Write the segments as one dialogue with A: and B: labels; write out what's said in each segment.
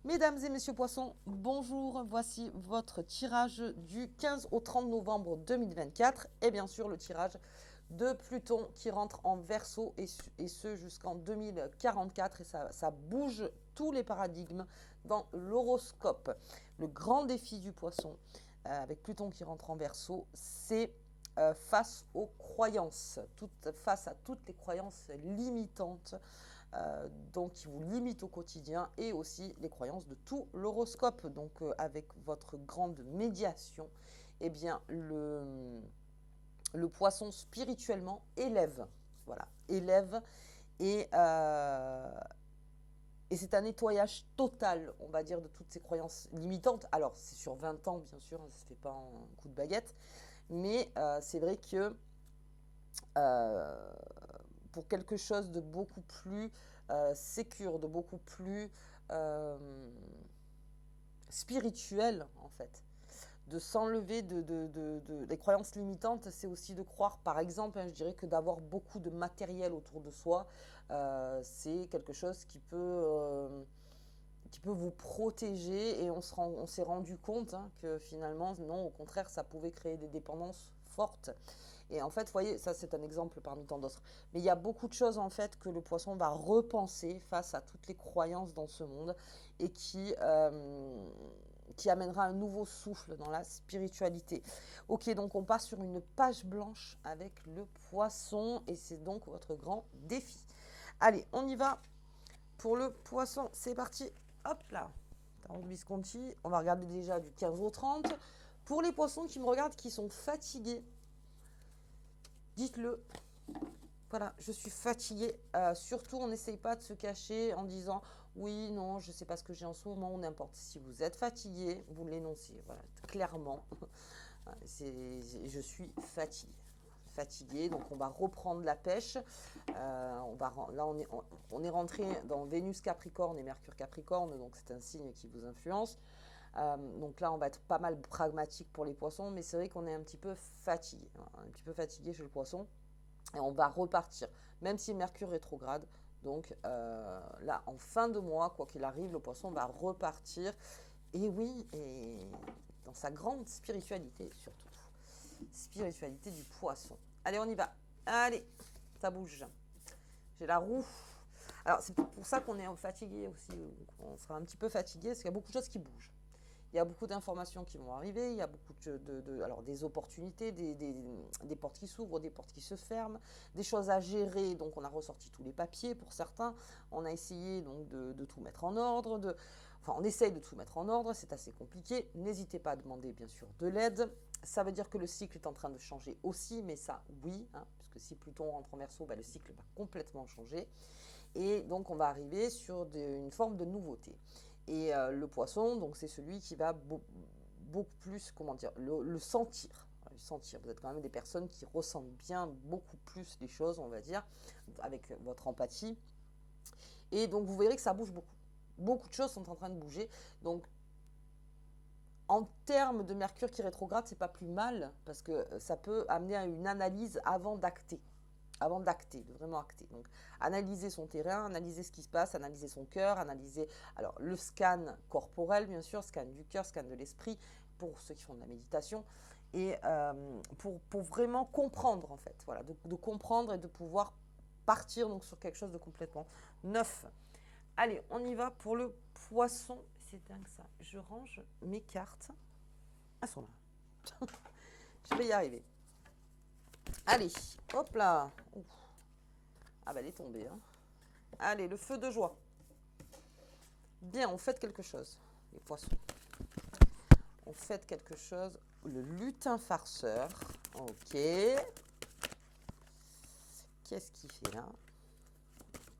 A: Mesdames et messieurs poissons, bonjour, voici votre tirage du 15 au 30 novembre 2024 et bien sûr le tirage de Pluton qui rentre en Verseau et ce jusqu'en 2044 et ça bouge tous les paradigmes dans l'horoscope. Le grand défi du poisson avec Pluton qui rentre en Verseau, c'est face aux croyances, face à toutes les croyances limitantes donc qui vous limite au quotidien et aussi les croyances de tout l'horoscope. Donc avec votre grande médiation, eh bien le poisson spirituellement élève. Voilà, élève et, euh, et c'est un nettoyage total, on va dire, de toutes ces croyances limitantes. Alors, c'est sur 20 ans, bien sûr, ça ne se fait pas en coup de baguette, mais c'est vrai que euh, pour quelque chose de beaucoup plus sécure, de beaucoup plus euh, spirituel, en fait. De s'enlever des croyances limitantes, c'est aussi de croire, par exemple, je dirais que d'avoir beaucoup de matériel autour de soi, c'est quelque chose qui peut vous protéger et on s'est rendu compte que finalement, non, au contraire, ça pouvait créer des dépendances fortes. Et en fait, vous voyez, ça c'est un exemple parmi tant d'autres. Mais il y a beaucoup de choses en fait que le poisson va repenser face à toutes les croyances dans ce monde et qui amènera un nouveau souffle dans la spiritualité. Ok, donc on part sur une page blanche avec le poisson et c'est donc votre grand défi. Allez, on y va pour le poisson. C'est parti. Hop là. Tarot de Visconti. On va regarder déjà du 15 au 30. Pour les poissons qui me regardent, qui sont fatigués, dites-le. Voilà, je suis fatiguée. Surtout, on n'essaye pas de se cacher en disant oui, non, je ne sais pas ce que j'ai en ce moment ou n'importe. Si vous êtes fatigué, vous l'énoncez. Voilà, clairement. Je suis fatiguée. Fatiguée, donc on va reprendre la pêche. Là, on est rentré dans Vénus Capricorne et Mercure Capricorne, donc c'est un signe qui vous influence. Donc là, on va être pas mal pragmatique pour les poissons, mais c'est vrai qu'on est un petit peu fatigué, un petit peu fatigué chez le poisson. Et on va repartir, même si Mercure rétrograde. Donc là, en fin de mois, quoi qu'il arrive, le poisson va repartir. Et oui, et dans sa grande spiritualité surtout. Spiritualité du poisson. Allez, on y va. Allez, ça bouge. J'ai la roue. Alors, c'est pour ça qu'on est fatigué aussi. On sera un petit peu fatigué parce qu'il y a beaucoup de choses qui bougent. Il y a beaucoup d'informations qui vont arriver, il y a beaucoup alors des opportunités, des portes qui s'ouvrent, des portes qui se ferment, des choses à gérer. Donc on a ressorti tous les papiers pour certains. On a essayé donc de tout mettre en ordre. Enfin, on essaye de tout mettre en ordre, c'est assez compliqué. N'hésitez pas à demander bien sûr de l'aide. Ça veut dire que le cycle est en train de changer aussi, mais ça oui, puisque si Pluton rentre en Verseau, le cycle va complètement changer. Et donc on va arriver sur une forme de nouveauté. Et le poisson, donc c'est celui qui va beaucoup plus, comment dire, le sentir. Le sentir. Vous êtes quand même des personnes qui ressentent bien beaucoup plus les choses, on va dire, avec votre empathie. Et donc vous verrez que ça bouge beaucoup. Beaucoup de choses sont en train de bouger. Donc en termes de Mercure qui rétrograde, c'est pas plus mal parce que ça peut amener à une analyse avant d'acter, de vraiment acter. Donc, analyser son terrain, analyser ce qui se passe, analyser son cœur, analyser alors le scan corporel, bien sûr, scan du cœur, scan de l'esprit, pour ceux qui font de la méditation, et pour vraiment comprendre, en fait, voilà, de comprendre et de pouvoir partir donc sur quelque chose de complètement neuf. Allez, on y va pour le poisson. C'est dingue ça. Je range mes cartes. Elles sont là. Je vais y arriver. Allez, hop là. Ouf. Ah bah elle est tombée. Allez, le feu de joie. Bien, on fête quelque chose, les poissons. On fête quelque chose. Le lutin farceur. Ok. Qu'est-ce qu'il fait là?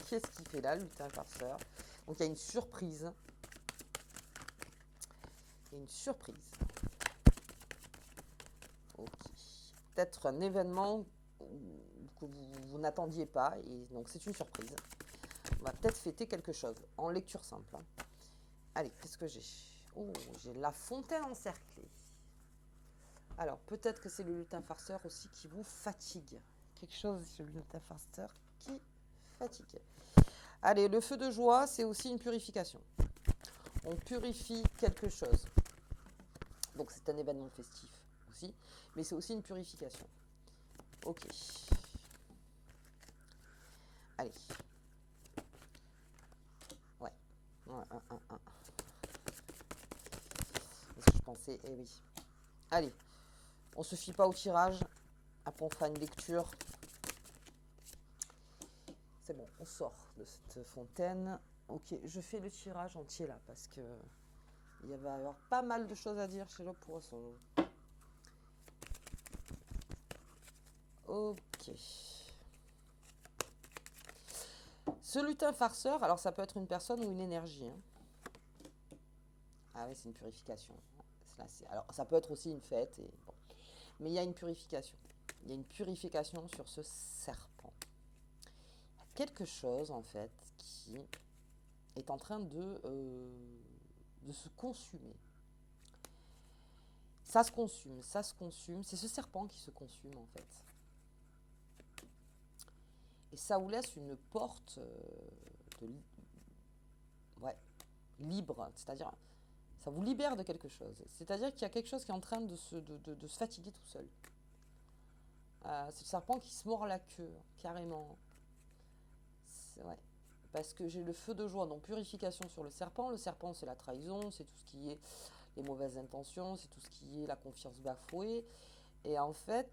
A: Qu'est-ce qu'il fait là, le lutin farceur? Donc il y a une surprise. Il y a une surprise. Ok. Peut-être un événement que vous n'attendiez pas. Et donc c'est une surprise. On va peut-être fêter quelque chose en lecture simple. Allez, qu'est-ce que j'ai? Oh, j'ai la fontaine encerclée. Alors, peut-être que c'est le lutin farceur aussi qui vous fatigue. Quelque chose sur le lutin farceur qui fatigue. Allez, le feu de joie, c'est aussi une purification. On purifie quelque chose. Donc c'est un événement festif aussi, mais c'est aussi une purification. Ok. Allez. Ouais. Un. C'est ce que je pensais, eh oui. Allez. On se fie pas au tirage. Après on fera une lecture. C'est bon, on sort de cette fontaine. Ok, je fais le tirage entier là parce que il va y avoir pas mal de choses à dire chez le poisson. Ok. Ce lutin farceur, alors ça peut être une personne ou une énergie. Hein. Ah oui, c'est une purification. Alors ça peut être aussi une fête. Et bon. Mais il y a une purification. Il y a une purification sur ce serpent. Il y a quelque chose en fait qui est en train de se consumer. Ça se consume, ça se consume. C'est ce serpent qui se consume en fait. Et ça vous laisse une porte libre, c'est-à-dire ça vous libère de quelque chose. C'est-à-dire qu'il y a quelque chose qui est en train de se fatiguer tout seul. C'est le serpent qui se mord la queue, carrément. Ouais. Parce que j'ai le feu de joie, donc purification sur le serpent. Le serpent, c'est la trahison, c'est tout ce qui est les mauvaises intentions, c'est tout ce qui est la confiance bafouée. Et en fait,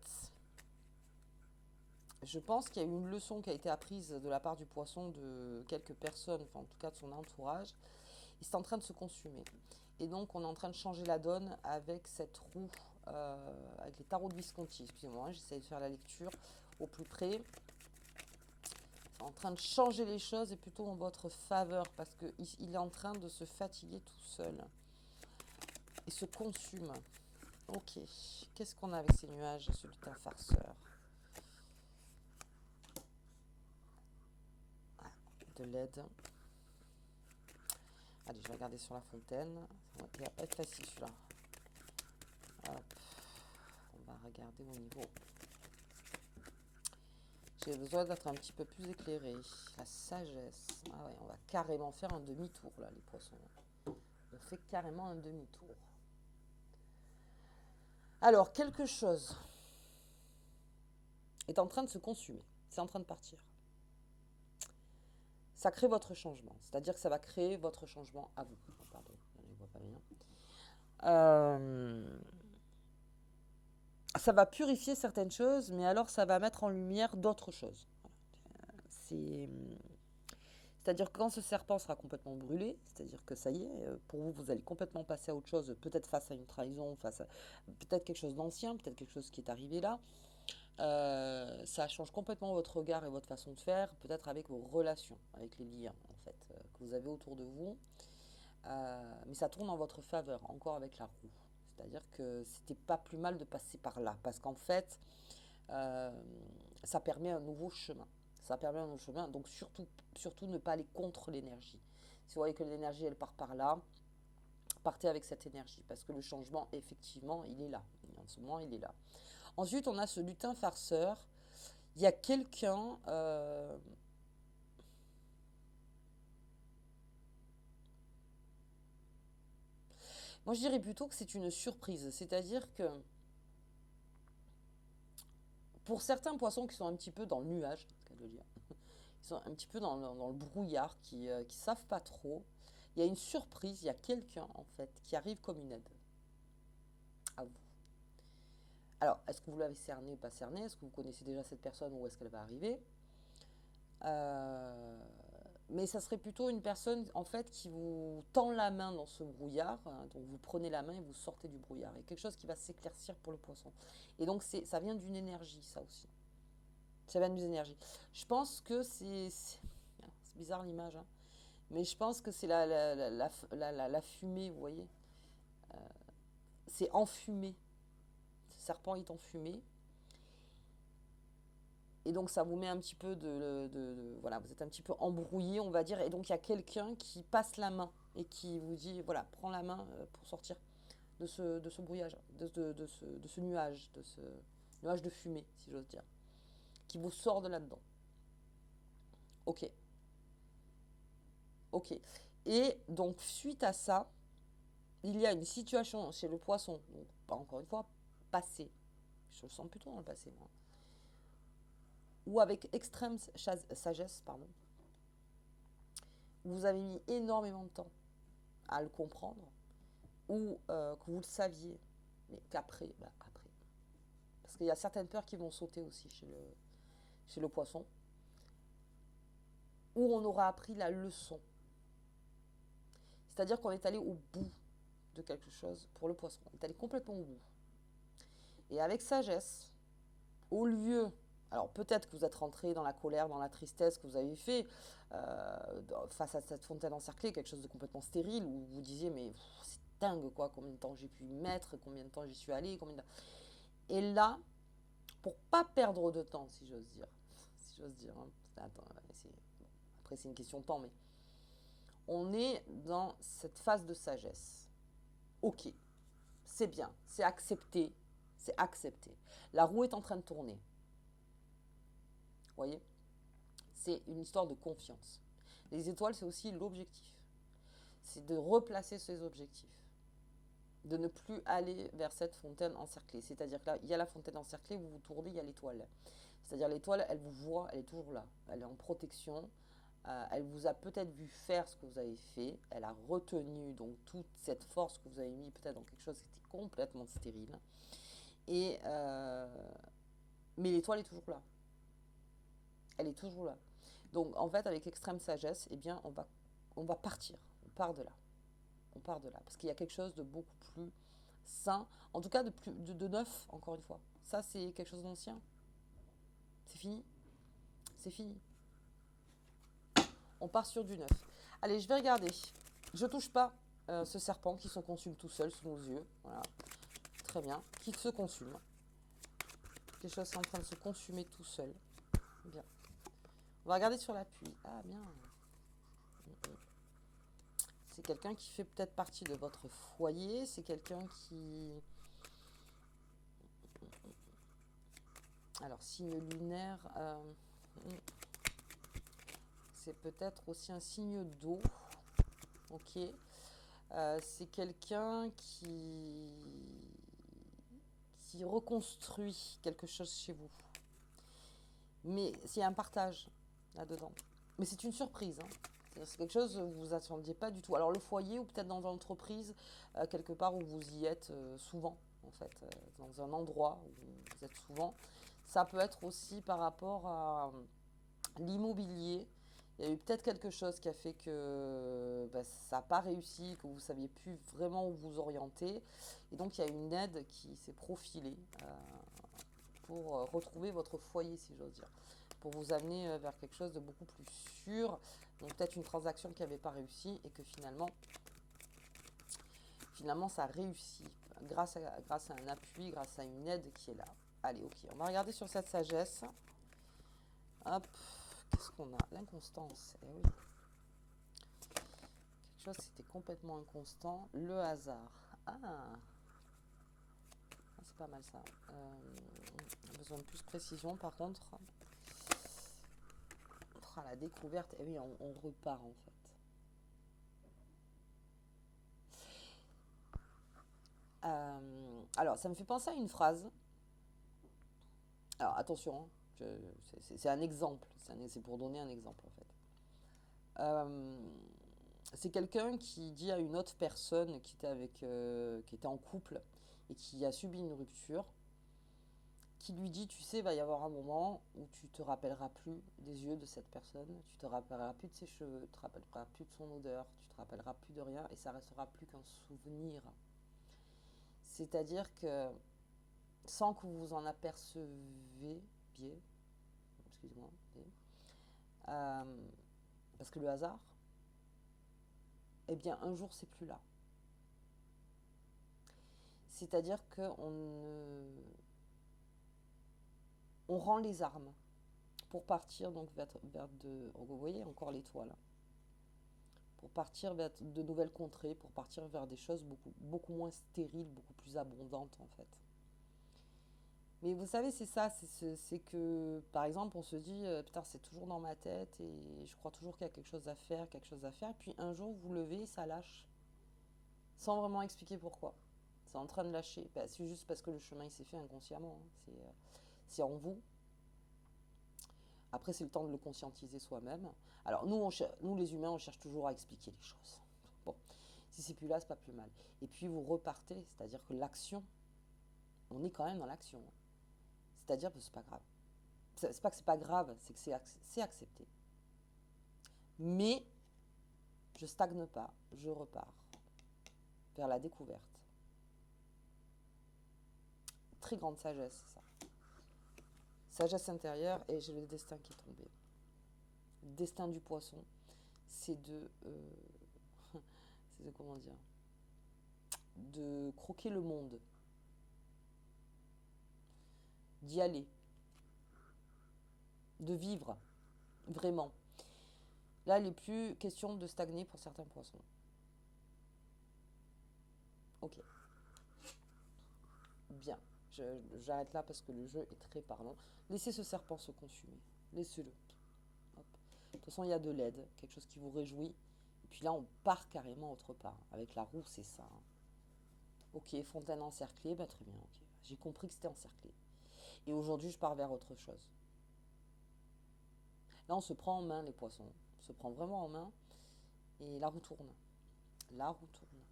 A: je pense qu'il y a eu une leçon qui a été apprise de la part du poisson de quelques personnes, enfin en tout cas de son entourage. Il est en train de se consumer. Et donc on est en train de changer la donne avec cette roue, avec les tarots de Visconti. Excusez-moi, j'essaie de faire la lecture au plus près. En train de changer les choses et plutôt en votre faveur parce qu'il est en train de se fatiguer tout seul. Il se consume. Ok, qu'est-ce qu'on a avec ces nuages, ce lutin farceur? De l'aide. Allez, je vais regarder sur la fontaine. Il va pas être facile celui-là. Hop. On va regarder au niveau. J'ai besoin d'être un petit peu plus éclairé. La sagesse. Ah ouais, on va carrément faire un demi-tour là, les poissons. On fait carrément un demi-tour. Alors, quelque chose est en train de se consumer. C'est en train de partir. Ça crée votre changement. C'est-à-dire que ça va créer votre changement à vous. Oh, pardon, je ne vois pas bien. Ça va purifier certaines choses, mais alors ça va mettre en lumière d'autres choses. C'est-à-dire que quand ce serpent sera complètement brûlé, c'est-à-dire que ça y est, pour vous, vous allez complètement passer à autre chose, peut-être face à une trahison, face à peut-être quelque chose d'ancien, peut-être quelque chose qui est arrivé là. Ça change complètement votre regard et votre façon de faire, peut-être avec vos relations, avec les liens en fait que vous avez autour de vous. Mais ça tourne en votre faveur, encore avec la roue. C'est-à-dire que c'était pas plus mal de passer par là, parce qu'en fait, ça permet un nouveau chemin. Ça permet un nouveau chemin, donc surtout ne pas aller contre l'énergie. Si vous voyez que l'énergie, elle part par là, partez avec cette énergie, parce que le changement, effectivement, il est là. En ce moment, il est là. Ensuite, on a ce lutin farceur. Il y a quelqu'un... Moi, je dirais plutôt que c'est une surprise. C'est-à-dire que pour certains poissons qui sont un petit peu dans le nuage, c'est le cas de dire, qui sont un petit peu dans le brouillard, qui savent pas trop, il y a une surprise, il y a quelqu'un en fait qui arrive comme une aide à vous. Alors, est-ce que vous l'avez cerné ou pas cerné? Est-ce que vous connaissez déjà cette personne ou est-ce qu'elle va arriver? Mais ça serait plutôt une personne en fait qui vous tend la main dans ce brouillard, hein, donc vous prenez la main et vous sortez du brouillard. Il y a quelque chose qui va s'éclaircir pour le poisson. Et donc ça vient d'une énergie, ça aussi. Ça vient d'une énergie. Je pense que c'est bizarre l'image, hein, mais je pense que c'est la fumée, vous voyez. C'est enfumé. Ce serpent est enfumé. Et donc ça vous met un petit peu voilà, vous êtes un petit peu embrouillé, on va dire. Et donc il y a quelqu'un qui passe la main et qui vous dit, voilà, prends la main pour sortir de ce brouillage, de ce nuage, de ce nuage de fumée, si j'ose dire, qui vous sort de là-dedans. Ok. Ok. Et donc, suite à ça, il y a une situation chez le poisson, donc, pas encore une fois, passé. Je le sens plutôt dans le passé, moi. Ou avec extrême sagesse, pardon, vous avez mis énormément de temps à le comprendre, ou que vous le saviez, mais qu'après, après. Parce qu'il y a certaines peurs qui vont sauter aussi chez le poisson, où on aura appris la leçon. C'est-à-dire qu'on est allé au bout de quelque chose pour le poisson. On est allé complètement au bout. Et avec sagesse, au lieu, alors peut-être que vous êtes rentré dans la colère, dans la tristesse que vous avez fait face à cette fontaine encerclée, quelque chose de complètement stérile, où vous disiez mais c'est dingue quoi, combien de temps j'ai pu y mettre, combien de temps j'y suis allé, Et là, pour pas perdre de temps, si j'ose dire, hein, attends, après c'est une question de temps, mais on est dans cette phase de sagesse. Ok, c'est bien, c'est accepté, c'est accepté. La roue est en train de tourner. Vous voyez, c'est une histoire de confiance. Les étoiles, c'est aussi l'objectif. C'est de replacer ces objectifs. De ne plus aller vers cette fontaine encerclée. C'est-à-dire que là, il y a la fontaine encerclée, vous vous tournez, il y a l'étoile. C'est-à-dire l'étoile, elle vous voit, elle est toujours là. Elle est en protection. Elle vous a peut-être vu faire ce que vous avez fait. Elle a retenu donc toute cette force que vous avez mis peut-être dans quelque chose qui était complètement stérile. Et mais l'étoile est toujours là. Elle est toujours là. Donc en fait, avec extrême sagesse, eh bien, on va partir. On part de là. On part de là. Parce qu'il y a quelque chose de beaucoup plus sain, en tout cas de neuf, encore une fois. Ça, c'est quelque chose d'ancien. C'est fini. C'est fini. On part sur du neuf. Allez, je vais regarder. Je touche pas ce serpent qui se consume tout seul sous nos yeux. Voilà. Très bien. Qui se consume. Quelque chose est en train de se consumer tout seul. Bien. On va regarder sur l'appui. Ah, bien. C'est quelqu'un qui fait peut-être partie de votre foyer. C'est quelqu'un qui... Alors, signe lunaire... c'est peut-être aussi un signe d'eau. Ok. C'est quelqu'un qui reconstruit quelque chose chez vous. Mais s'il y a un partage là-dedans. Mais c'est une surprise. Hein. C'est quelque chose que vous ne attendiez pas du tout. Alors le foyer ou peut-être dans l'entreprise, quelque part où vous y êtes souvent, en fait, dans un endroit où vous êtes souvent. Ça peut être aussi par rapport à l'immobilier. Il y a eu peut-être quelque chose qui a fait que ça n'a pas réussi, que vous ne saviez plus vraiment où vous orienter. Et donc il y a une aide qui s'est profilée pour retrouver votre foyer, si j'ose dire. Pour vous amener vers quelque chose de beaucoup plus sûr. Donc peut-être une transaction qui n'avait pas réussi et que finalement ça réussit grâce à un appui, grâce à une aide qui est là. Allez, ok, on va regarder sur cette sagesse. Hop, qu'est-ce qu'on a? L'inconstance, eh oui. Quelque chose c'était complètement inconstant. Le hasard. Ah, c'est pas mal ça. Besoin de plus de précision par contre. La découverte, eh oui, on repart en fait. Alors, ça me fait penser à une phrase. Alors, attention, hein, c'est un exemple. C'est pour donner un exemple, en fait. C'est quelqu'un qui dit à une autre personne qui était en couple et qui a subi une rupture, qui lui dit, tu sais, il va y avoir un moment où tu te rappelleras plus des yeux de cette personne, tu te rappelleras plus de ses cheveux, tu te rappelleras plus de son odeur, tu te rappelleras plus de rien et ça restera plus qu'un souvenir. C'est-à-dire que sans que vous vous en aperceviez, excusez-moi, parce que le hasard, eh bien un jour c'est plus là. C'est-à-dire on rend les armes pour partir donc vers vous voyez encore l'étoile, pour partir vers de nouvelles contrées, pour partir vers des choses beaucoup moins stériles, beaucoup plus abondantes en fait. Mais vous savez, c'est ça, c'est que, par exemple, on se dit, putain, c'est toujours dans ma tête et je crois toujours qu'il y a quelque chose à faire, quelque chose à faire. Et puis un jour, vous vous levez, ça lâche, sans vraiment expliquer pourquoi. C'est en train de lâcher. Bah, c'est juste parce que le chemin, il s'est fait inconsciemment, hein. C'est en vous. Après, c'est le temps de le conscientiser soi-même. Alors, nous, les humains, on cherche toujours à expliquer les choses. Bon, si c'est plus là, c'est pas plus mal. Et puis, vous repartez, c'est-à-dire que l'action, on est quand même dans l'action, hein. C'est-à-dire que c'est pas grave. C'est pas que c'est pas grave, c'est que c'est accepté. Mais je stagne pas, je repars vers la découverte. Très grande sagesse, ça. Sagesse intérieure, et j'ai le destin qui est tombé. Le destin du poisson, c'est c'est de comment dire, de croquer le monde, d'y aller, de vivre, vraiment. Là, il n'est plus question de stagner pour certains poissons. Ok, bien. J'arrête là parce que le jeu est très parlant. Laissez ce serpent se consumer. Laissez-le. Hop. De toute façon, il y a de l'aide, quelque chose qui vous réjouit. Et puis là, on part carrément autre part. Avec la roue, c'est ça, hein. Ok, fontaine encerclée, bah très bien, ok. J'ai compris que c'était encerclé. Et aujourd'hui, je pars vers autre chose. Là, on se prend en main, les poissons. On se prend vraiment en main. Et la roue tourne. La roue tourne.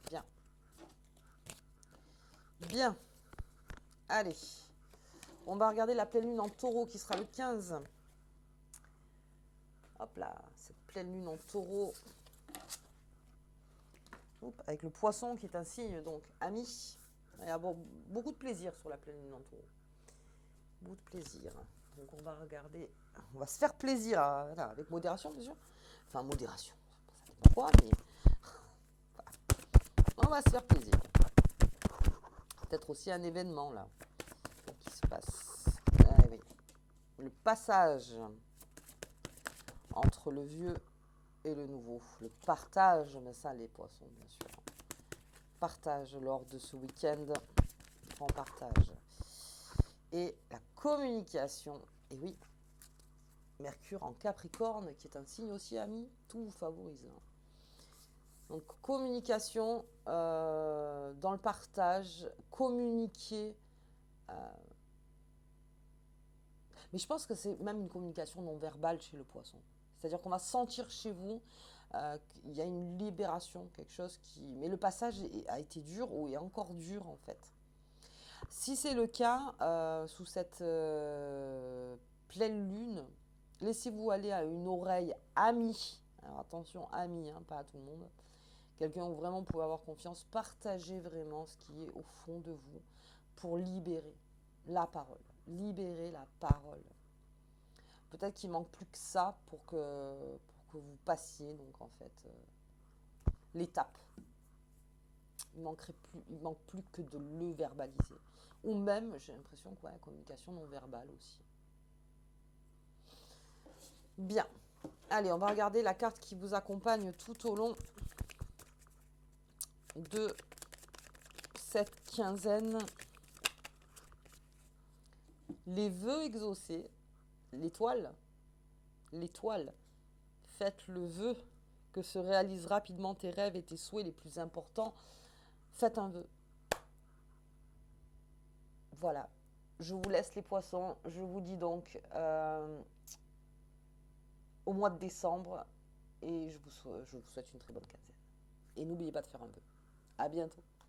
A: Bien. Bien. Allez. On va regarder la pleine lune en taureau qui sera le 15. Hop là, cette pleine lune en taureau. Oups, avec le poisson qui est un signe, donc ami. Il y a beaucoup de plaisir sur la pleine lune en taureau. Beaucoup de plaisir. Donc on va regarder. On va se faire plaisir, voilà, avec modération, bien sûr. Enfin, modération. Ça dépend quoi, mais. On va se faire plaisir. Peut-être aussi un événement là qui se passe. Ah, oui. Le passage entre le vieux et le nouveau. Le partage, mais ça les poissons bien sûr. Partage lors de ce week-end. On partage. Et la communication. Et oui, Mercure en Capricorne, qui est un signe aussi ami, tout vous favorise. Donc communication dans le partage, communiquer. Mais je pense que c'est même une communication non verbale chez le poisson. C'est-à-dire qu'on va sentir chez vous qu'il y a une libération, quelque chose qui... Mais le passage a été dur ou est encore dur en fait. Si c'est le cas, sous cette pleine lune, laissez-vous aller à une oreille amie. Alors attention, amie, hein, pas à tout le monde. Quelqu'un où vraiment vous pouvez avoir confiance. Partagez vraiment ce qui est au fond de vous pour libérer la parole. Libérer la parole. Peut-être qu'il manque plus que ça pour que vous passiez, donc en fait, l'étape. Il manque plus que de le verbaliser. Ou même, j'ai l'impression que la communication non verbale aussi. Bien. Allez, on va regarder la carte qui vous accompagne tout au long de cette quinzaine. Les vœux exaucés, l'étoile, faites le vœu que se réalisent rapidement tes rêves et tes souhaits les plus importants. Faites un vœu. Voilà. Je vous laisse les poissons. Je vous dis donc au mois de décembre et je vous souhaite une très bonne quinzaine. Et n'oubliez pas de faire un vœu. À bientôt.